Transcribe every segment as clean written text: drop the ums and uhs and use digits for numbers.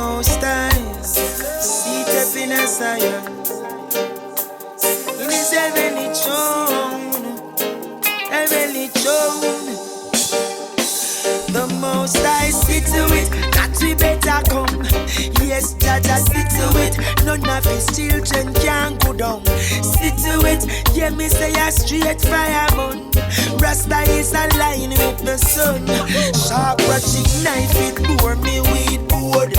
most times, seat up in a Zion. In his heavenly throne, the most I sit to it, that we better come. Yes, Jaja sit to it, none of his children can go down. Sit to it, yeah, me say a straight fireman. Rasta is aligned with the sun. Sharp ratchet knife, it bore me with board.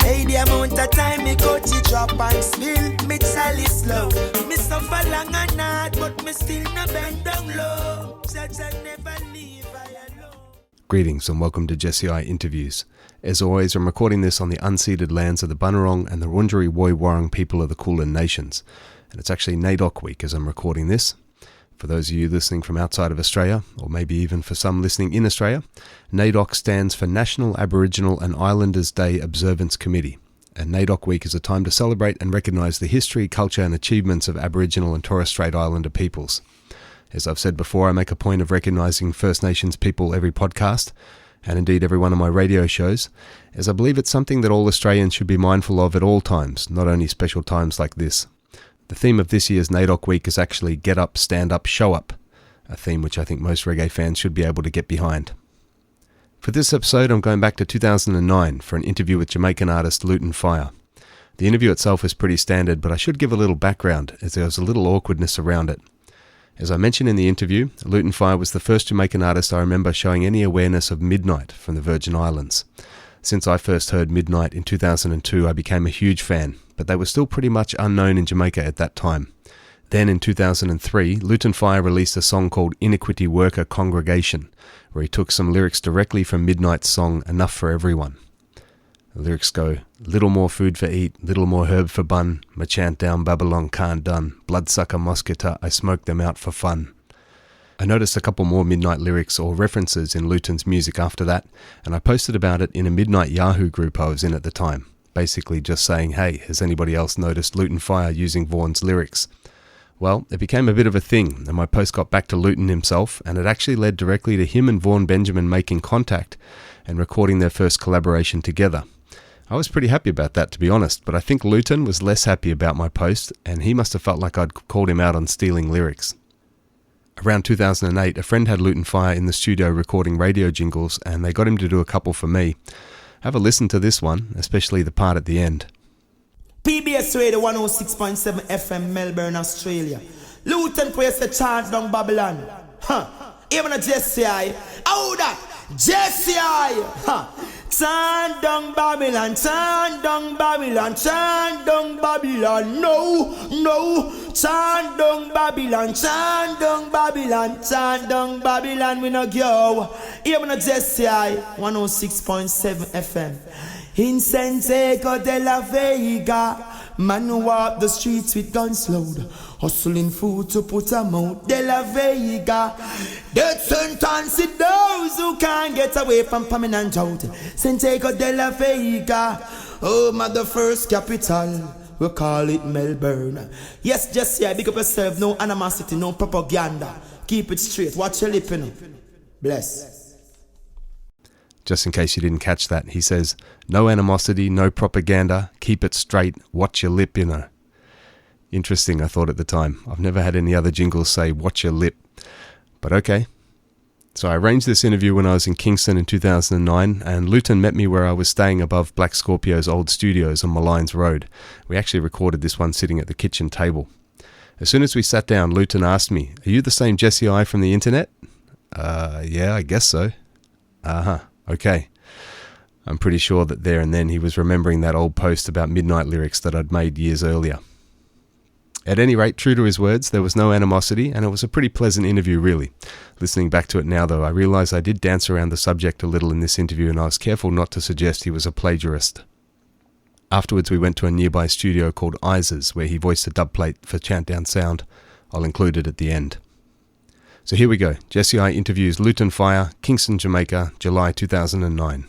Hey, the amount of time me cut it drop and spill. Me tally slow, me suffer long and hard, but me still no bend down low. Jaja never leave I alone. Greetings and welcome to Jesse I Interviews. As always, I'm recording this on the unceded lands of the Bunurong and the Wurundjeri Woiwurrung people of the Kulin Nations. And it's actually NAIDOC week as I'm recording this. For those of you listening from outside of Australia, or maybe even for some listening in Australia, NAIDOC stands for National Aboriginal and Islanders Day Observance Committee. And NAIDOC week is a time to celebrate and recognise the history, culture and achievements of Aboriginal and Torres Strait Islander peoples. As I've said before, I make a point of recognising First Nations people every podcast, and indeed every one of my radio shows, as I believe it's something that all Australians should be mindful of at all times, not only special times like this. The theme of this year's NAIDOC week is actually Get Up, Stand Up, Show Up, a theme which I think most reggae fans should be able to get behind. For this episode, I'm going back to 2009 for an interview with Jamaican artist Lutan Fyah. The interview itself is pretty standard, but I should give a little background, as there was a little awkwardness around it. As I mentioned in the interview, Lutan Fyah was the first Jamaican artist I remember showing any awareness of Midnight from the Virgin Islands. Since I first heard Midnight in 2002, I became a huge fan, but they were still pretty much unknown in Jamaica at that time. Then in 2003, Lutan Fyah released a song called Inequity Worker Congregation, where he took some lyrics directly from Midnight's song Enough for Everyone. The lyrics go, little more food for eat, little more herb for bun, my chant down Babylon can't done, bloodsucker mosquito, I smoke them out for fun. I noticed a couple more Midnight lyrics or references in Lutan's music after that, and I posted about it in a Midnight Yahoo group I was in at the time, basically just saying, hey, has anybody else noticed Lutan Fyah using Vaughan's lyrics? Well, it became a bit of a thing, and my post got back to Lutan himself, and it actually led directly to him and Vaughan Benjamin making contact and recording their first collaboration together. I was pretty happy about that, to be honest, but I think Lutan was less happy about my post, and he must have felt like I'd called him out on stealing lyrics. Around 2008, a friend had Lutan Fyah in the studio recording radio jingles, and they got him to do a couple for me. Have a listen to this one, especially the part at the end. PBS Radio 106.7 FM, Melbourne, Australia. Lutan Fyah said chant down Babylon. Even a Jesse I. Oh, that Jesse I. Chant down Babylon, chant down Babylon, chant down Babylon. No, chant down Babylon, chant down Babylon, chant down Babylon. We no go. Even a Jesse I. 106.7 FM. In Santiago de la Vega, man who walk the streets with guns load, hustling food to put them out. De la Vega, death sentence to those who can't get away from permanent out. Santiago de la Vega, home of the first capital, we call it Melbourne. Yes, just yeah, big up yourself, no animosity, no propaganda. Keep it straight, watch your lip, you know. Bless. Just in case you didn't catch that, he says, no animosity, no propaganda, keep it straight, watch your lip, you know. Interesting, I thought at the time. I've never had any other jingles say, watch your lip. But okay. So I arranged this interview when I was in Kingston in 2009, and Lutan met me where I was staying above Black Scorpio's old studios on Malines Road. We actually recorded this one sitting at the kitchen table. As soon as we sat down, Lutan asked me, are you the same Jesse I from the internet? Yeah, I guess so. Okay. I'm pretty sure that there and then he was remembering that old post about Midnight lyrics that I'd made years earlier. At any rate, true to his words, there was no animosity, and it was a pretty pleasant interview, really. Listening back to it now, though, I realise I did dance around the subject a little in this interview, and I was careful not to suggest he was a plagiarist. Afterwards, we went to a nearby studio called Iza's, where he voiced a dub plate for Chant Down Sound. I'll include it at the end. So here we go. Jesse I interviews Lutan Fyah, Kingston, Jamaica, July 2009.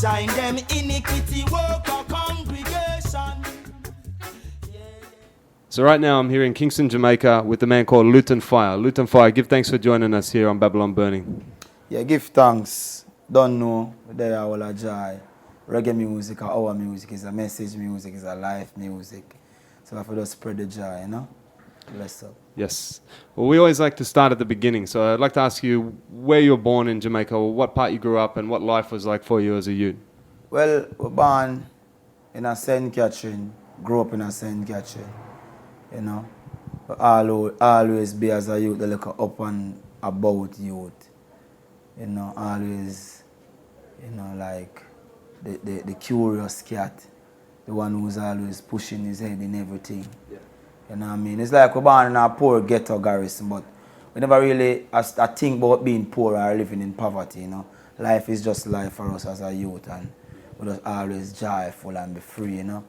join them iniquity work or congregation. So right now I'm here in Kingston, Jamaica with the man called Lutan Fyah. Lutan Fyah, give thanks for joining us here on Babylon Burning. Yeah, give thanks. Don't know, there are all a joy. Reggae music or our music is a message music, is a life music. So I have to just spread the joy, you know? Bless up. Yes. Well, we always like to start at the beginning. So I'd like to ask you where you were born in Jamaica, or what part you grew up and what life was like for you as a youth. Well, we're born in a St. Catherine, grew up in a St. Catherine, you know. But always be as a youth, the look up and about youth. You know, always, you know, like the curious cat, the one who's always pushing his head in everything. Yeah. You know what I mean? It's like we're born in a poor ghetto garrison, but we never really I think about being poor or living in poverty, you know. Life is just life for us as a youth, and we're just always joyful and be free, you know.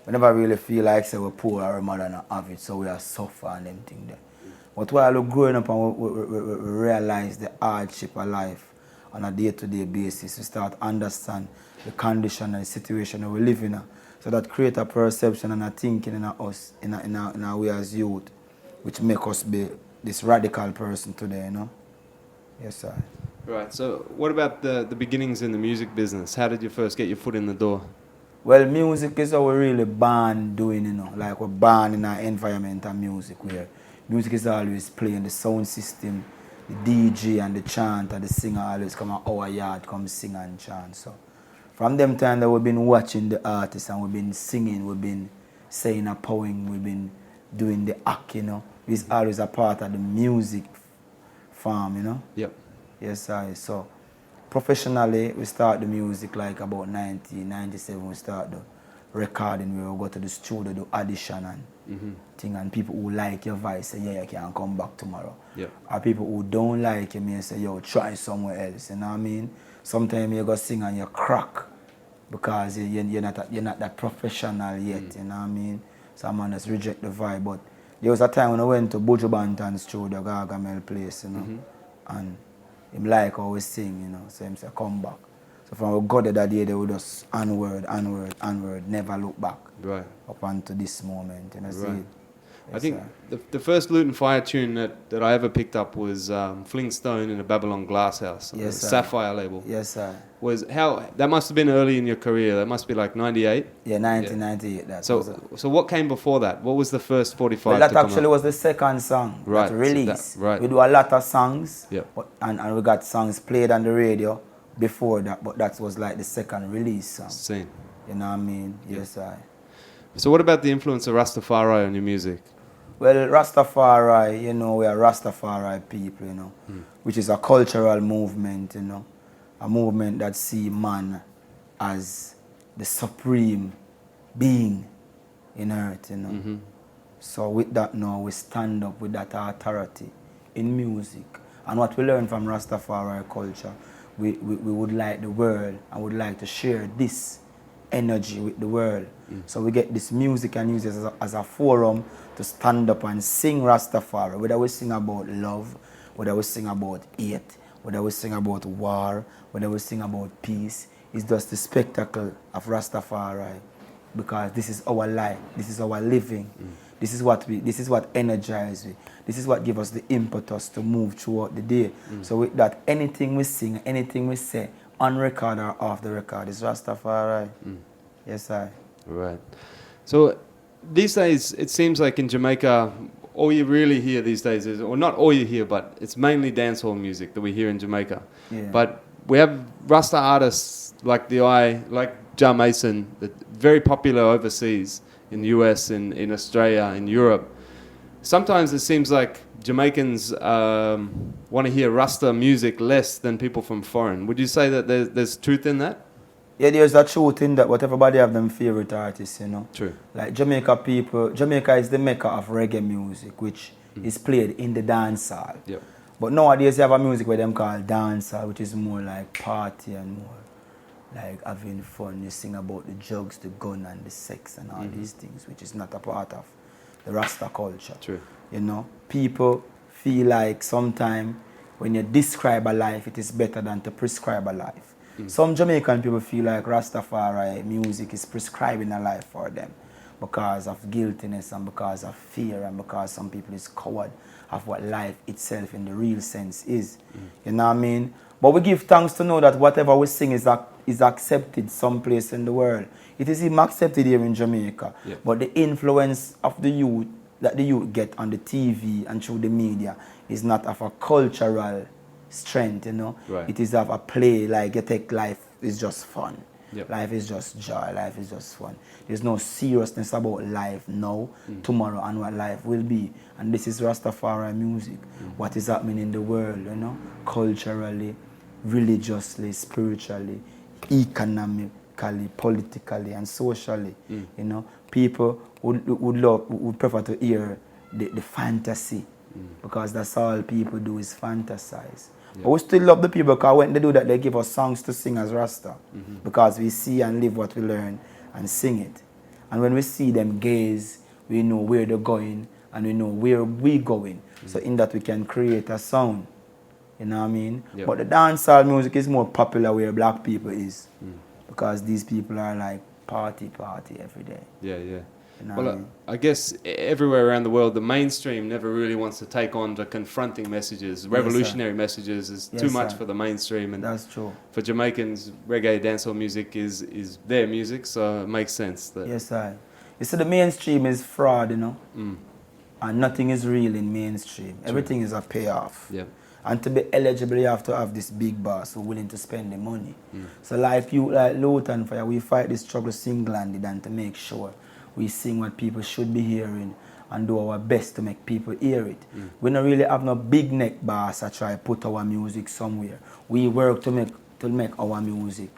We never really feel like say we're poor or our mother not have it, so we are suffer and them thing there. But while we're growing up and we realize the hardship of life on a day-to-day basis, we start to understand the condition and the situation that we live in. So that create a perception and a thinking in us, in our way as youth, which make us be this radical person today, you know? Yes, sir. Right, so what about the beginnings in the music business? How did you first get your foot in the door? Well, music is how we're really born doing, you know, like we're born in an environment of music where music is always playing, the sound system, the DJ and the chant and the singer always come out our yard, come sing and chant, so. From them time that we've been watching the artists and we've been singing, we've been saying a poem, we've been doing the act, you know. It's always a part of the music farm, you know. Yep. Yes, sir. So professionally, we start the music like about 1997. We start the recording where we go to the studio, do audition and thing, and people who like your voice say, yeah, you can come back tomorrow. Yep. Or people who don't like you may say, yo, try somewhere else, you know what I mean? Sometimes you go sing and you crack because you're not that professional yet, you know what I mean? Some man just reject the vibe. But there was a time when I went to Buju Banton's studio, Gargamel place, you know, and him like how we sing, you know, so him say, come back. So from we got there that day, they would just onward, never look back. Right. Up until this moment, you know, see Right. it. I think the first Lutan Fyah tune that I ever picked up was Fling Stone in a Babylon Glass House, on the Sapphire label. Yes, sir. That must have been early in your career. That must be like 98? Yeah, 1998. Yeah. So what came before that? What was the first 45 well, that actually was the second song right, that released. Right. We do a lot of songs, yep. and we got songs played on the radio before that, but that was like the second release song. Same. You know what I mean? Yes, sir. So what about the influence of Rastafari on your music? Well, Rastafari, you know, we are Rastafari people, you know, which is a cultural movement, you know, a movement that see man as the supreme being in earth, you know. So with that now, we stand up with that authority in music. And what we learn from Rastafari culture, we would like the world and would like to share this energy with the world. So we get this music and use it as a forum to stand up and sing Rastafari, whether we sing about love, whether we sing about hate, whether we sing about war, whether we sing about peace. It's just the spectacle of Rastafari, because this is our life, this is our living, this is what energizes me, this is what gives us the impetus to move throughout the day. So with that, anything we sing, anything we say, on record or off the record, is Rastafari. Yes, sir. Right. So these days, it seems like in Jamaica, all you really hear these days is, or not all you hear, but it's mainly dancehall music that we hear in Jamaica. Yeah. But we have Rasta artists like like Jamaican, very popular overseas, in the US, in Australia, in Europe. Sometimes it seems like Jamaicans want to hear Rasta music less than people from foreign. Would you say that there's truth in that? Yeah, there's a truth in that, but everybody have them favorite artists, you know. True. Like Jamaica is the mecca of reggae music, which is played in the dance hall. Yep. But nowadays you have a music where them call dance hall, which is more like party and more like having fun. You sing about the drugs, the gun and the sex and all these things, which is not a part of the Rasta culture. True. You know, people feel like sometimes when you describe a life, it is better than to prescribe a life. Some Jamaican people feel like Rastafari music is prescribing a life for them because of guiltiness and because of fear and because some people is coward of what life itself in the real sense is. You know what I mean? But we give thanks to know that whatever we sing is accepted someplace in the world. It is even accepted here in Jamaica. Yep. But the influence of the youth that the youth get on the TV and through the media is not of a cultural strength, you know. Right. It is of a play, like you take life is just fun. Yep. Life is just joy, life is just fun. There's no seriousness about life now, tomorrow, and what life will be. And this is Rastafari music. What is happening in the world, you know, culturally, religiously, spiritually, economically, politically, and socially. You know, people would prefer to hear the fantasy because that's all people do is fantasize. Yeah. But we still love the people because when they do that, they give us songs to sing as Rasta because we see and live what we learn and sing it. And when we see them gaze, we know where they're going and we know where we're going. So in that we can create a sound. You know what I mean? Yep. But the dancehall music is more popular where black people is because these people are like party every day. Yeah, yeah. You know Well, what I mean? I guess everywhere around the world, the mainstream never really wants to take on the confronting messages, revolutionary messages. Is Yes, too much sir. for the mainstream, and That's true. for Jamaicans, reggae dancehall music is their music, so it makes sense. That Yes, sir. You see, the mainstream is fraud, you know, and nothing is real in mainstream. Everything is a payoff. Yeah. And to be eligible, you have to have this big boss who willing to spend the money. So like you, like Lutan Fyah, we fight this struggle single-handed and to make sure we sing what people should be hearing and do our best to make people hear it. We don't really have no big neck boss that try to put our music somewhere. We work to make our music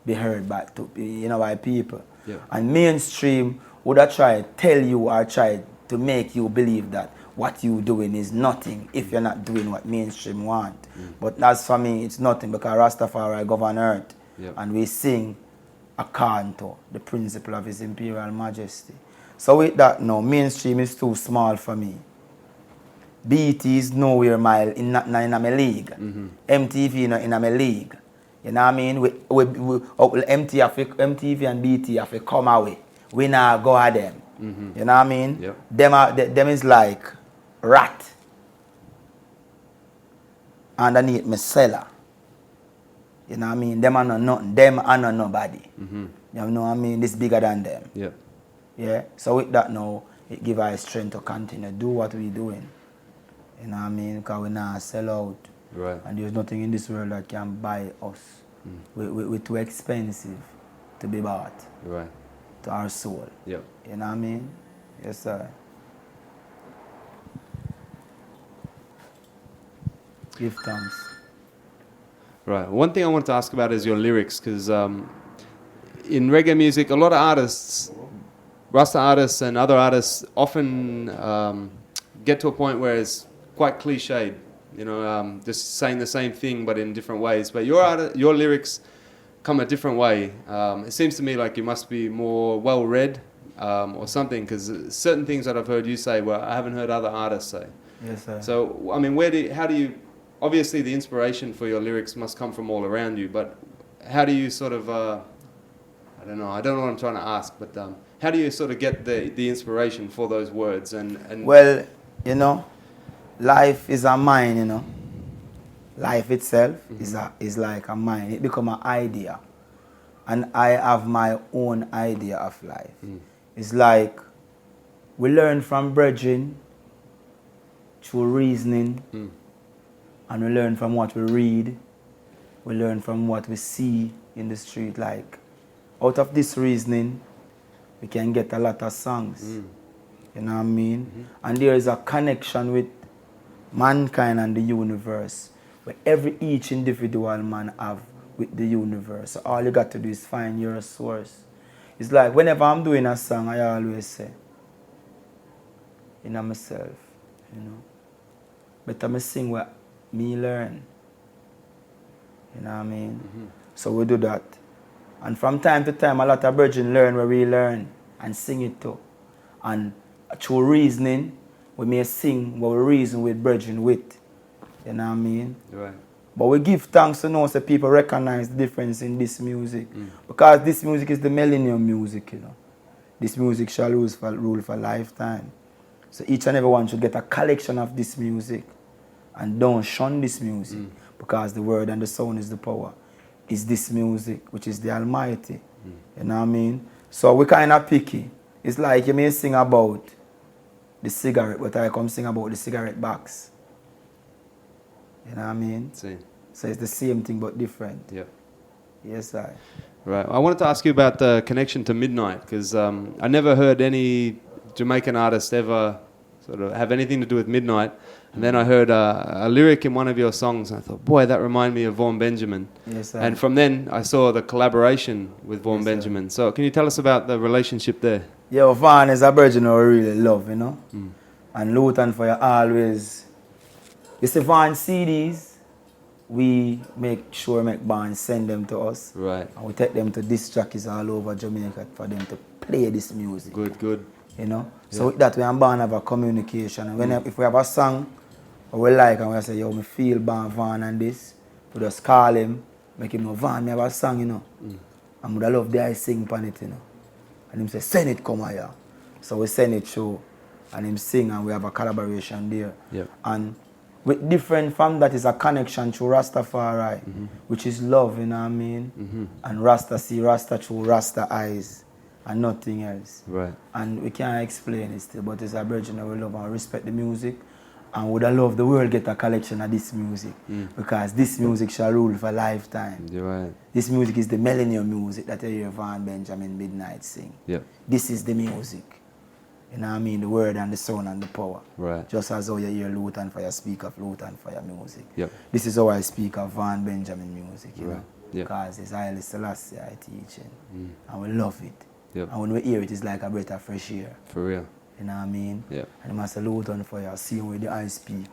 be heard by by people. Yeah. And mainstream would have tried to tell you or try to make you believe that what you're doing is nothing if you're not doing what mainstream want. But as for me, it's nothing because Rastafari govern earth. Yep. And we sing according to the principle of His Imperial Majesty. So with that now, mainstream is too small for me. BT is nowhere in my league. MTV not in my league. You know what I mean? MTV and BT have to come away. We now go at them. You know what I mean? Yep. Them is like rat underneath my cellar. You know what I mean? Them are not nothing. Them are not nobody. You know what I mean? This bigger than them. Yeah. Yeah. So with that now, it give us strength to continue do what we doing. You know what I mean? Because we now sell out. Right. And there's nothing in this world that can buy us. We're too expensive to be bought Right. to our soul. Yep. You know what I mean? Yes, sir. Give thanks. Right. One thing I want to ask about is your lyrics, because in reggae music, a lot of artists, Rasta artists and other artists, often get to a point where it's quite cliched. You know, just saying the same thing but in different ways. But your lyrics come a different way. It seems to me like you must be more well-read or something, because certain things that I've heard you say, well, I haven't heard other artists say. Yes, sir. So, I mean, how do you, obviously the inspiration for your lyrics must come from all around you, but how do you sort of, I don't know what I'm trying to ask, but how do you sort of get the inspiration for those words? And Well, you know, life is a mind, you know. Life itself is like a mind. It become an idea. And I have my own idea of life. It's like we learn from brethren through reasoning, and we learn from what we read. We learn from what we see in the street. Like, out of this reasoning, we can get a lot of songs. You know what I mean? And there is a connection with mankind and the universe, where each individual man have with the universe. So all you got to do is find your source. It's like whenever I'm doing a song, I always say, myself, you know. Better me sing what me learn. You know what I mean? So we do that. And from time to time, a lot of brethren learn where we learn and sing it too. And through reasoning, we may sing what we reason with brethren with. You know what I mean? right. But we give thanks to know so people recognize the difference in this music. Because this music is the millennium music, you know. This music shall rule for lifetime. So each and every one should get a collection of this music. And don't shun this music. Because the word and the sound is the power. It's this music, which is the Almighty. You know what I mean? So we kind of picky. It's like you may sing about the cigarette, but I come sing about the cigarette box. You know what I mean? See. So it's the same thing but different. Yeah. Yes, I. Right. I wanted to ask you about the connection to Midnight, because I never heard any Jamaican artist ever sort of have anything to do with Midnight. And then I heard a lyric in one of your songs, and I thought, boy, that reminded me of Vaughan Benjamin. Yes, sir. And from then, I saw the collaboration with Vaughan Yes, Benjamin. So can you tell us about the relationship there? Yeah, well, Vaughan is a virgin I really love, you know. And Lutan Fyah always... You see, Vaughan CDs, we make sure make bands send them to us. Right. And we take them to disc jockeys all over Jamaica for them to play this music. Good, good. You know? So with that, we and Vaughan have a communication. And when if we have a song we like and we say, yo, me feel Vaughan and this, we just call him, make him know, Vaughan, me have a song, you know. And we love the I sing on it, you know. And him say, send it, come here. So we send it through. And him sing and we have a collaboration there. Yep. And with different from that is a connection through Rastafari, which is love, you know what I mean? And Rasta see Rasta through Rasta eyes and nothing else. Right. And we can't explain it still, but it's a virgin that we love and respect the music. And would I love the world get a collection of this music, because this music shall rule for a lifetime. You're right. This music is the millennium music that you hear Vaughan Benjamin Midnight sing. Yep. This is the music. You know what I mean? The word and the sound and the power. Right. Just as how you hear Lutan Fyah speak of Lutan Fyah music. Yep. This is how I speak of Vaughan Benjamin music, you Right. know. Yep. Because it's highly Selassie I teaching. And we love it. Yep. And when we hear it, it's like a breath of fresh air. For real. You know what I mean? Yep. And I must salute on for you, seeing where the I speak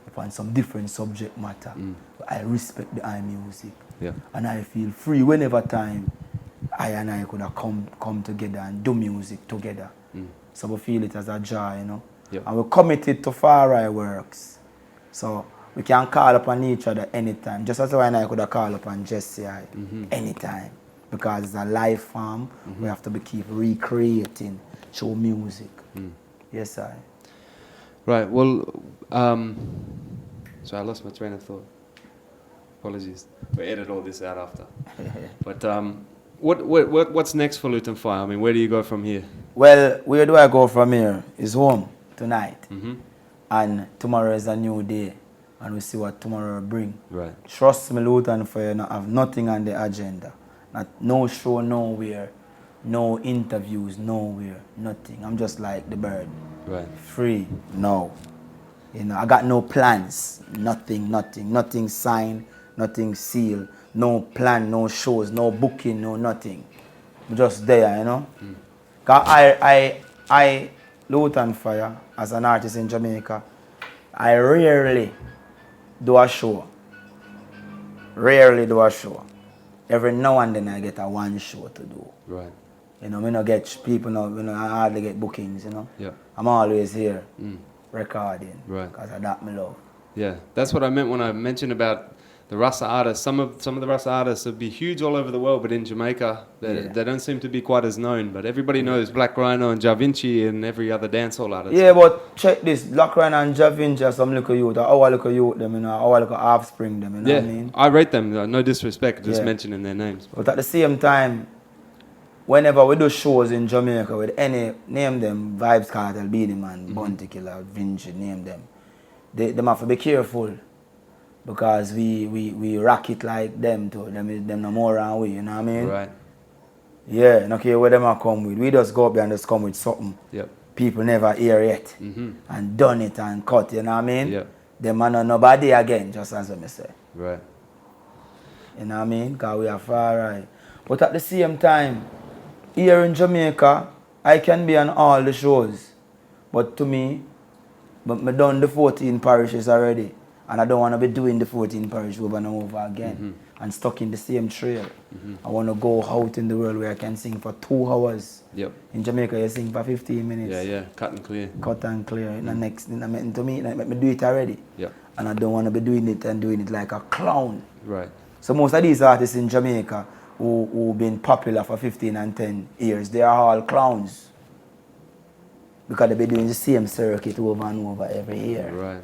upon some different subject matter. But I respect the I music. Yeah. And I feel free whenever time I and I could have come together and do music together. So we feel it as a joy, you know. Yep. And we're committed to Far Right works. So we can call upon each other anytime. Just as I and I could have called upon Jesse anytime. Because it's a life form, we have to keep recreating through music. Yes, I. Right. Well, so I lost my train of thought. Apologies. We edit all this out after. But what's next for Lutan Fyah? I mean, where do you go from here? Well, where do I go from here? Is home tonight. And tomorrow is a new day. And we see what tomorrow will bring. Right. Trust me, Lutan Fyah have nothing on the agenda. No show nowhere. No interviews nowhere. Nothing. I'm just like the bird. Right. Free. No. You know, I got no plans. Nothing signed. Nothing sealed. No plan, no shows, no booking, no nothing. I'm just there, you know. Cause I Lutan Fyah, as an artist in Jamaica, I rarely do a show. Every now and then I get a one show to do. Right. You know, I don't get people, I hardly get bookings, you know. Yeah. I'm always here recording. Right. Because of that, me love. Yeah. That's what I meant when I mentioned about the Rasta artists. Some of the Rasta artists would be huge all over the world, but in Jamaica, they don't seem to be quite as known. But everybody knows Black Rhino and Ja Vinci and every other dancehall artist. Yeah, but check this. Black Rhino and Ja Vinci are some little youth, or our little youth, them, you know, our little offspring, them, you know what I mean? I rate them, no disrespect, just mentioning their names. But at the same time, whenever we do shows in Jamaica with any, name them, Vibes Cartel, Beenie Man, Bounty Killer, Vinci, name them. They have to be careful. Because we rock it like them too. Them no more than we, you know what I mean? Right. Yeah, no care where them are come with. We just go up there and just come with something. Yep. People never hear it. And done it and cut, you know what I mean? Yep. Them are not nobody again, just as I say. Right. You know what I mean? Because we are Far Right. But at the same time, here in Jamaica, I can be on all the shows. But to me, I done the 14 parishes already. And I don't want to be doing the 14 parish over and over again and stuck in the same trail. I want to go out in the world where I can sing for 2 hours. Yep. In Jamaica, you sing for 15 minutes. Yeah, cut and clear. Cut and clear. In the next, to me, let me do it already. Yep. and I don't want to be doing it like a clown. Right. So most of these artists in Jamaica who've been popular for 15 and 10 years, they are all clowns. Because they be doing the same circuit over and over every year. Right.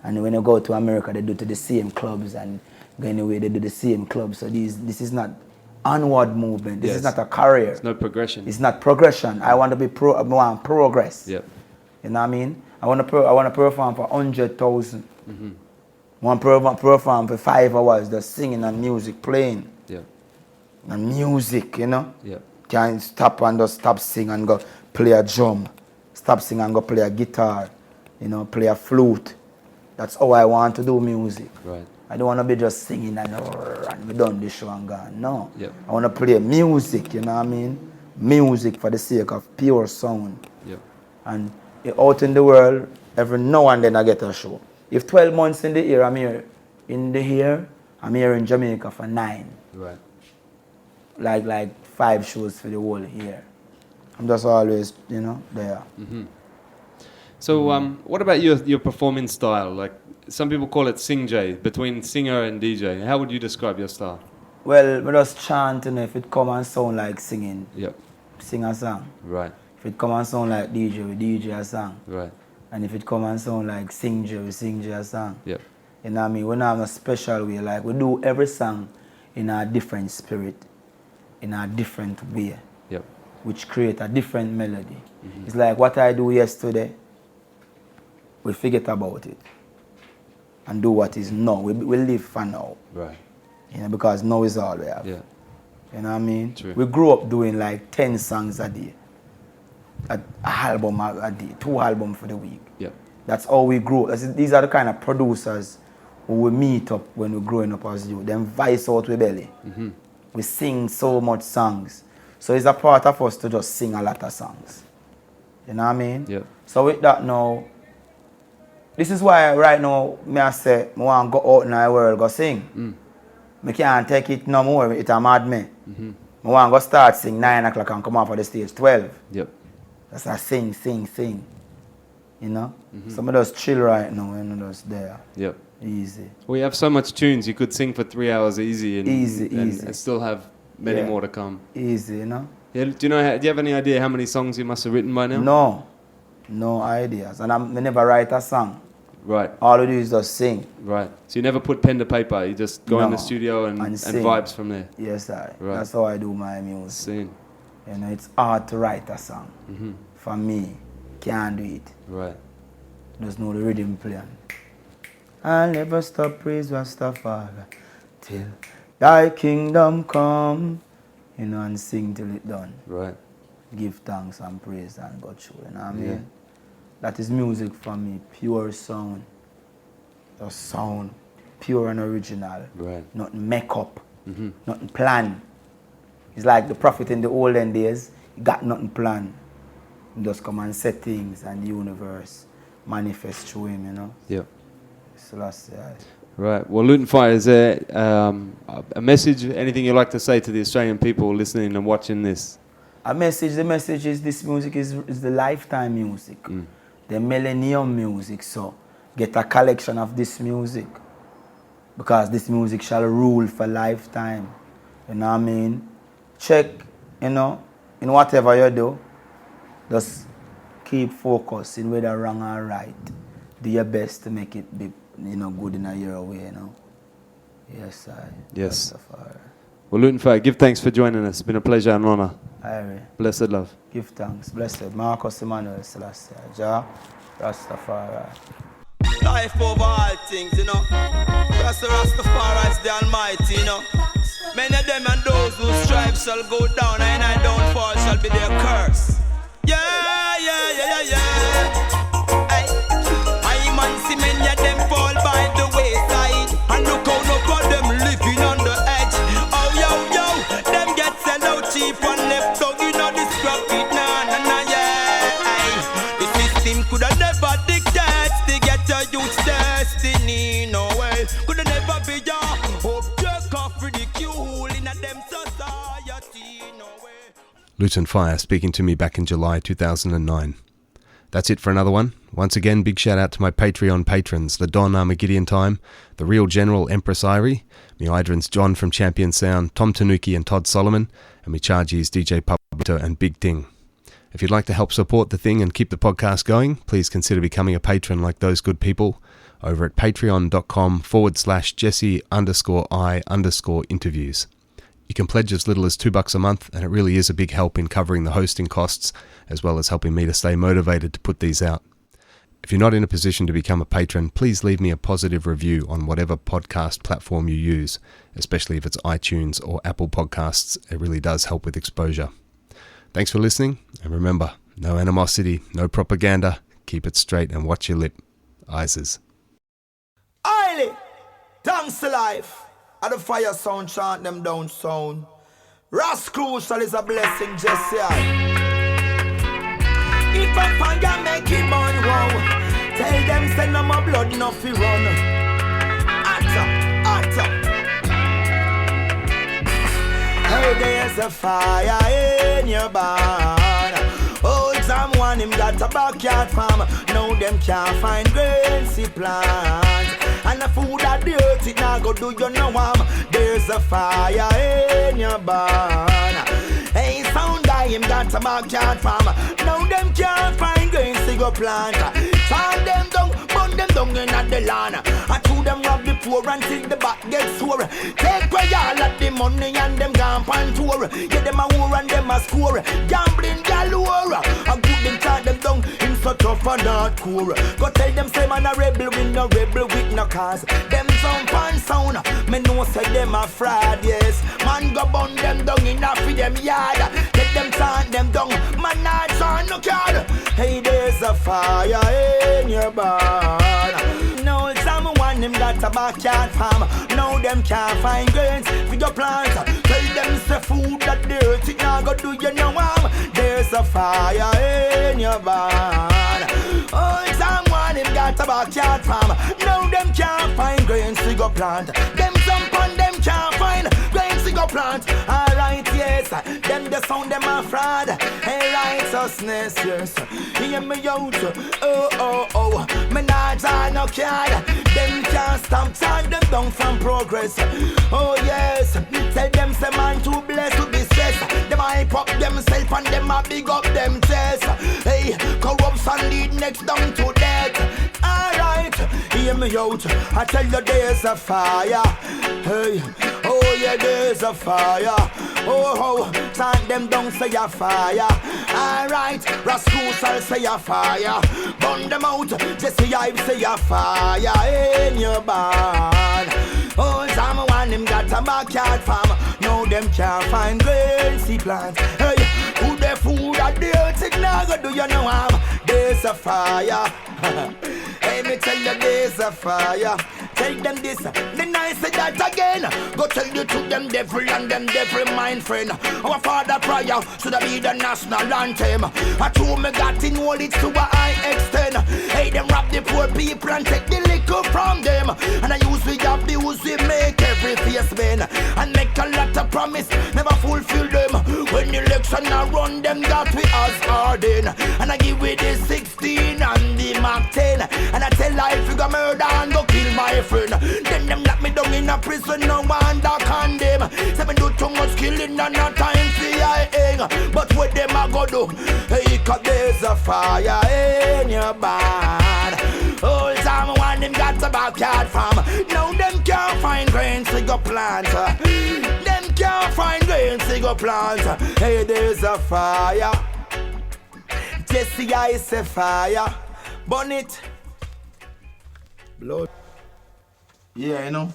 And when you go to America, they do to the same clubs, and going away, they do the same clubs. So this is not onward movement. This is not a career. It's no progression. It's not progression. I want to be I want progress. Yep. You know what I mean? I want to perform for 100,000. I want to perform for 5 hours, just singing and music playing. Yeah. And music, you know? Yeah. Can't stop and just stop sing and go play a drum. Stop sing and go play a guitar. You know, play a flute. That's how I want to do music. Right. I don't want to be just singing and we done this show and gone. No. Yep. I want to play music, you know what I mean? Music for the sake of pure sound. Yep. And out in the world, every now and then I get a show. If 12 months in the year, I'm here I'm here in Jamaica for 9. Right. Like 5 shows for the whole year. I'm just always, you know, there. So, what about your performing style? Like, some people call it sing-jay, between singer and DJ. How would you describe your style? Well, I just chant, and if it come and sound like singing, Yep. sing a song. Right. If it come and sound like DJ, we DJ a song. Right. And if it come and sound like sing-jay, we sing-jay a song. Yep. You know what I mean? We don't have a special way. Like, we do every song in a different spirit, in a different way, Yep. which create a different melody. It's like what I do yesterday, we forget about it and do what is now. We live for now. Right. You know, because now is all we have. Yeah. You know what I mean? True. We grew up doing like 10 songs a day. An album a day, 2 albums for the week. Yep. That's how we grew. These are the kind of producers who we meet up when we're growing up as youth. Them vice out with belly. We sing so much songs. So it's a part of us to just sing a lot of songs. You know what I mean? Yep. So with that now, this is why right now, I say, I want to go out in the world, go sing. I can't take it no more, it mad me. I want to go start sing 9 o'clock and come off of the stage 12. Yep. That's a sing. You know? Some of us chill right now and just there. Yep. Easy. We have so much tunes, you could sing for 3 hours easy and still have many more to come. Easy, you know? Yeah, do you have any idea how many songs you must have written by now? No ideas. And I never write a song. Right. All we do is just sing. Right. So you never put pen to paper, you just go in the studio and vibes from there. Yes, I. Right. That's how I do my music. Sing. You know, it's hard to write a song. For me, can't do it. Right. Just know the rhythm playing. I'll never stop praise Rastafari till thy kingdom come. You know, and sing till it done. Right. Give thanks and praise and God show. You know what I mean? That is music for me, pure sound. The sound, pure and original. Right. Nothing make up, nothing plan. It's like the prophet in the olden days, he got nothing planned. He just come and set things and the universe manifest through him, you know? Yep. So that's it. Right. Well, Lutan Fyah, is there a message, anything you'd like to say to the Australian people listening and watching this? The message is this music is the lifetime music. The millennium music. So get a collection of this music. Because this music shall rule for lifetime. You know what I mean? Check, you know, in whatever you do, just keep focused in whether wrong or right. Do your best to make it be, you know, good in a your way, you know. Yes, I. Yes. Well, Lutan Fyah, give thanks for joining us. It's been a pleasure and honor. Aye. Blessed love. Give thanks. Blessed. Marcus Emmanuel Selassie. Jah Rastafari. Life over all things, you know. Rastafari is the Almighty, you know. Many of them and those who strive shall go down, and I downfall shall be their curse. Yeah. I man see many of them fall by the wayside, and look how no of them living on the edge. Oh yo, them get sell out cheap and left out, you know this crap it yeah. The system could have never dictate to get your youth's destiny. No way, could have never be your object of ridicule in a them society. No way. Lutan Fyah speaking to me back in July 2009. That's it for another one. Once again, big shout out to my Patreon patrons, the Don Armageddon Time, the Real General Empress Irie, me Idrins John from Champion Sound, Tom Tanuki and Todd Solomon, and me Chargies DJ Publito and Big Ting. If you'd like to help support the thing and keep the podcast going, please consider becoming a patron like those good people over at patreon.com/Jesse_I_interviews. You can pledge as little as $2 a month, and it really is a big help in covering the hosting costs, as well as helping me to stay motivated to put these out. If you're not in a position to become a patron, please leave me a positive review on whatever podcast platform you use, especially if it's iTunes or Apple Podcasts. It really does help with exposure. Thanks for listening, and remember, no animosity, no propaganda, keep it straight and watch your lip. Ises. Aye, thanks to life. At the fire sound, chant them down sound. Ras Crucial is a blessing, Jesse. If a fire make it burn, wow. Tell them send no more blood, no fi run. Atta. Hey, there's a fire in your barn. Old someone him got a backyard farm. Now them can't find grains to plant. And the food that dirty now go do you no harm. There's a fire in your barn. Hey, sound guy him got a backyard farm. Now them can't find grains to go plant. Turn them down, burn them down in the land. I chew them rob the poor until the back gets sore. Take away all of the money and them gone on tour. Get them a war and them a score. Gambling galore. A good them turn them down in so tough and hardcore. Go tell them say man a rebel with no rebel with no cause. Them jump and sound. Me know say them a fraud, yes. Man go burn them down in a for them yard. Get them turn them down. Man not turn no card. Hey, there's a fire in your barn. No, someone them got a backyard farm. Now them can't find grains for your plant. Tell them say food that dirty now go do you no harm. There's a fire in your barn. Oh, someone them got a backyard farm. Now them can't find grains to go plant. Them jump on them can't find grains to go plant. Alright, yes, them the sound them a fraud. Hey, righteousness, yes. Hear me out. Oh. Me not draw no card. Them can't stop, turn them down from progress. Oh yes, tell them say man too blessed to be stressed. Them hype up themself and them a big up them chest. Hey, corruption lead next down to death. Alright, hear me out. I tell you there's a fire. Hey, oh yeah, there's a fire. Oh, turn them down, say a fire. Alright, Rascal say a fire. Burn them out, Jesse Hype say a fire in your barn. Oh, someone him got a backyard farm. Now them can't find grains to plant. Hey, who the food that dirty now go do you no harm. There's a fire. Hey, me tell you there's a fire. Tell them this, then I say that again. Go tell you to them devil and them devil mind friend. Our father prayer should be the national anthem. I told me got in all it to a high extent. Hey, them rob the poor people and take the liquor from them. And I use we abuse, we make every face bend. And make a lot of promise, never fulfill them. When the election I run them, that we as harden. And I give we the 16 and the Mark 10. And I tell life you go murder and go kill my friend. Then them lock me down in a prison, no one that condemn. Say me do too much killing and no time for I hang. But what them a go do? Hey, cause there's a fire in your barn. Old time one them got a backyard farm. Now them can't find grains to go plant. Them can't find grains to go plant. Hey, there's a fire. Jesse, I say fire. Burn it. Blood. Yeah, you know.